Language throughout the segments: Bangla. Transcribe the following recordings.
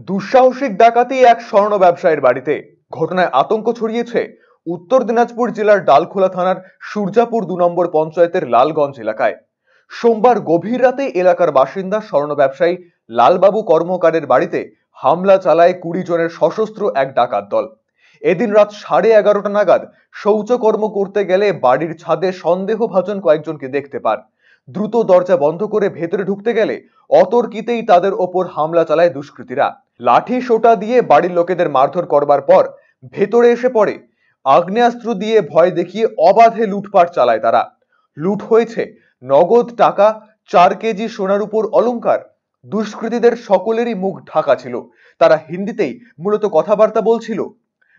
দুঃসাহসিক ডাকাতি এক স্বর্ণ ব্যবসায়ীর বাড়িতে। ঘটনায় আতঙ্ক ছড়িয়েছে উত্তর দিনাজপুর জেলার ডালখোলা থানার সূর্যাপুর ২ নম্বর পঞ্চায়েতের লালগঞ্জ এলাকায়। সোমবার গভীর রাতে এলাকার বাসিন্দা স্বর্ণ ব্যবসায়ী লালবাবু কর্মকারের বাড়িতে হামলা চালায় ২০ জনের সশস্ত্র এক ডাকাত দল। এদিন রাত 11:30 নাগাদ শৌচকর্ম করতে গেলে বাড়ির ছাদে সন্দেহভাজন কয়েকজনকে দেখতে পান। দ্রুত দরজা বন্ধ করে ভেতরে ঢুকতে গেলে অতর্কিতেই তাদের ওপর হামলা চালায় দুষ্কৃতীরা। লাঠি সোটা দিয়ে বাড়ির লোকেদের মারধর করবার পর ভেতরে এসে পড়ে। আগ্নেয়াস্ত্র দিয়ে ভয় দেখিয়ে অবাধে লুটপাট চালায় তারা। লুট হয়েছে নগদ টাকা, 4 কেজি সোনার উপর অলংকার। দুষ্কৃতীদের সকলেরই মুখ ঢাকা ছিল, তারা হিন্দিতেই মূলত কথাবার্তা বলছিল।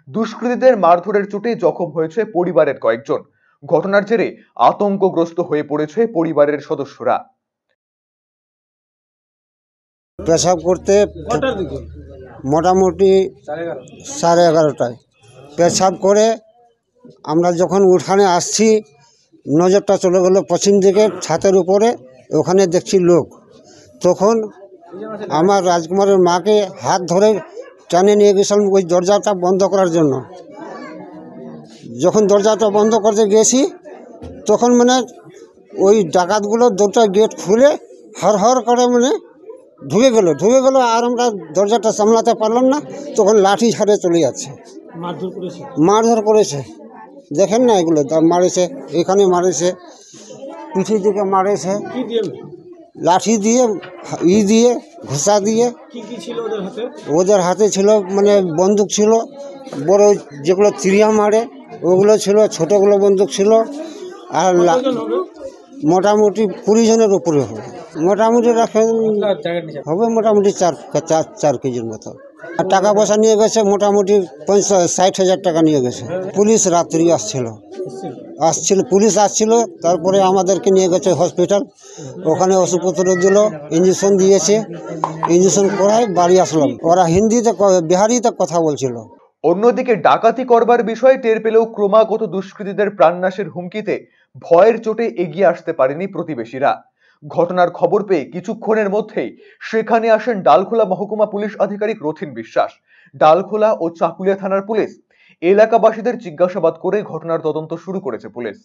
দুষ্কৃতীদের মারধরের চোটে জখম হয়েছে পরিবারের কয়েকজন। ঘটনার জেরে আতঙ্কগ্রস্ত হয়ে পড়েছে পরিবারের সদস্যরা। পেশাব করতে মোটামুটি 11:30টায় পেশাব করে আমরা যখন উঠানে আসছি, নজরটা চলে গেল পশ্চিম দিকে ছাতের উপরে। ওখানে দেখছি লোক। তখন আমার রাজকুমারের মাকে হাত ধরে টানে নিয়ে গেছিলাম ওই দরজাটা বন্ধ করার জন্য। যখন দরজাটা বন্ধ করতে গেছি, তখন মানে ওই ডাকাতগুলো দুটো গেট খুলে হর করে মানে ঢুকে গেল। আর আমরা দরজাটা সামলাতে পারলাম না। তখন লাঠি ছাড়ে চলে যাচ্ছে, মারধর করেছে। দেখেন না, এগুলো মারেছে, এখানে মারেছে, পিঠের দিকে মারেছে, লাঠি দিয়ে, দিয়ে ঘোষা দিয়ে। ওদের হাতে ছিল মানে বন্দুক ছিল, বড় যেগুলো তিরিয়া মারে ওগুলো ছিল, ছোটগুলো বন্দুক ছিল। আর মোটামুটি 20 জনের উপরে হবে। মোটামুটি রাখেন হবে মোটামুটি 4 কেজির মতো। আর টাকা পয়সা নিয়ে গেছে মোটামুটি 60,000 টাকা নিয়ে গেছে। পুলিশ রাত্রি পুলিশ আসছিল। তারপরে আমাদেরকে নিয়ে গেছে হসপিটাল। ওখানে ওষুধপত্র দিল, ইঞ্জেকশন দিয়েছে। ইঞ্জেকশন করায় বাড়ি আসলাম। ওরা হিন্দিতে, বিহারিতে কথা বলছিল। অন্যদিকে ডাকাতি করবার বিষয়ে টের পেলেও ক্রমাগত দুষ্কৃতীদের প্রাণনাশের হুমকিতে ভয়ের চোটে এগিয়ে আসতে পারেনি প্রতিবেশীরা। ঘটনার খবর পেয়ে কিছুক্ষণের মধ্যেই সেখানে আসেন ডালখোলা মহকুমা পুলিশ আধিকারিক রথিন বিশ্বাস, ডালখোলা ও চাকুলিয়া থানার পুলিশ। এলাকাবাসীদের জিজ্ঞাসাবাদ করে ঘটনার তদন্ত শুরু করেছে পুলিশ।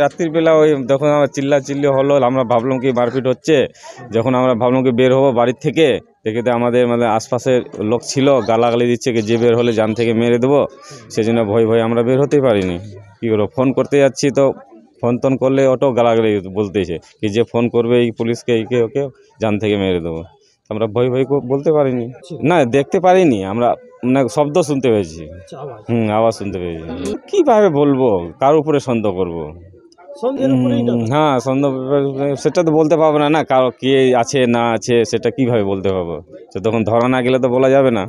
রাত্রির বেলা ওই যখন আমার চিল্লি হলো, আমরা ভাবলাম কি মারপিট হচ্ছে। যখন আমরা ভাবলাম কি বের হবো বাড়ির থেকে, দেখে আমাদের মানে আশপাশের লোক ছিল, গালাগালি দিচ্ছে কি যে বের হলে জান থেকে মেরে দেবো। সেজন্য ভয় আমরা বের হতেই পারিনি। কী করবো, ফোন করতে যাচ্ছি তো ফোন টোন করলে অটো গালাগালি বলতেছে কি যে ফোন করবে এই পুলিশকে, এইকে ওকে জান থেকে মেরে দেবো। আমরা ভয় বলতে পারিনি, না দেখতে পারিনি, আমরা মানে শব্দ শুনতে পেয়েছি। আওয়াজ শুনতে পেয়েছি। কিভাবে বলবো, কার উপরে সন্দেহ করবো? হ্যাঁ, সন্দেহ সেটা তো বলতে পারবো না, কারো কে আছে না আছে সেটা কিভাবে বলতে পারবো? তো তখন ধরা না গেলে তো বলা যাবে না।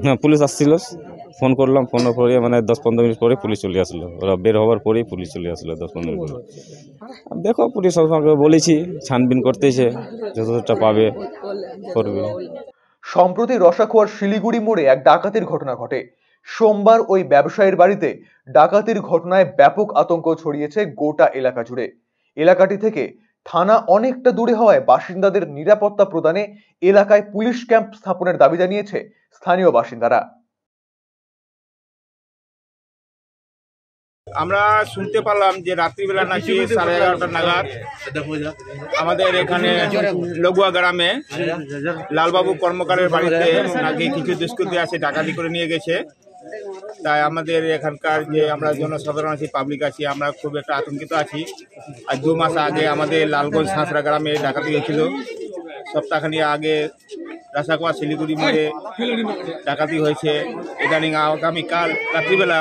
হ্যাঁ, পুলিশ আসছিল, ফোন করলাম, ফোনের পরে মানে 10-15 মিনিট পরে পুলিশ চলে আসলো। ওরা বের হওয়ার পরেই পুলিশ চলে আসলো 10-15 মিনিট পরে। দেখো, পুলিশ সবসময় বলেছি ছানবিন করতেছে, যতটা পাবে করবে। সম্প্রতি রসাখোয়ার শিলিগুড়ি মোড়ে এক ডাকাতির ঘটনা ঘটে। সোমবার ওই ব্যবসায়ীর বাড়িতে ডাকাতির ঘটনায় ব্যাপক আতঙ্ক ছড়িয়েছে গোটা এলাকা জুড়ে। এলাকাটি থেকে থানা অনেকটা দূরে হওয়ায় বাসিন্দাদের নিরাপত্তা প্রদানে এলাকায় পুলিশ ক্যাম্প স্থাপনের দাবি জানিয়েছে স্থানীয় বাসিন্দারা। আমরা শুনতে পারলাম যে রাত্রিবেলা নাকি 11:30 নাগাদ আমাদের এখানে লগুয়া গ্রামে লালবাবু কর্মকারের বাড়িতে নাকি কিছু দুষ্কৃতী আছে, ডাকাতি করে নিয়ে গেছে। তাই আমাদের এখানকার যে আমরা জনসাধারণ আছি, পাবলিক আছি, আমরা খুব একটা আতঙ্কিত আছি। আর 2 মাস আগে আমাদের লালগঞ্জ সাঁতরা গ্রামে ডাকাতি হয়েছিল। সপ্তাহখানি আগে রাসাখোয়া শিলিগুড়ি মোড়ে ডাকাতি হয়েছে। ইদানিং আগামীকাল রাত্রিবেলা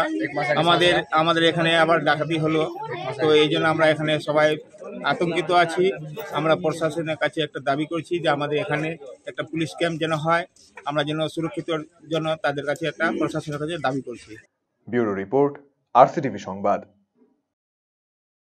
আমাদের এখানে আবার ডাকাতি হলো। তো এই জন্য আমরা এখানে সবাই আতঙ্কিত আছি। আমরা প্রশাসনের কাছে একটা দাবি করছি যে আমাদের এখানে একটা পুলিশ ক্যাম্প যেন হয়, আমরা যেন সুরক্ষিত জন্য তাদের কাছে একটা প্রশাসনের কাছে দাবি করছি। ব্যুরো রিপোর্ট, RCTV সংবাদ।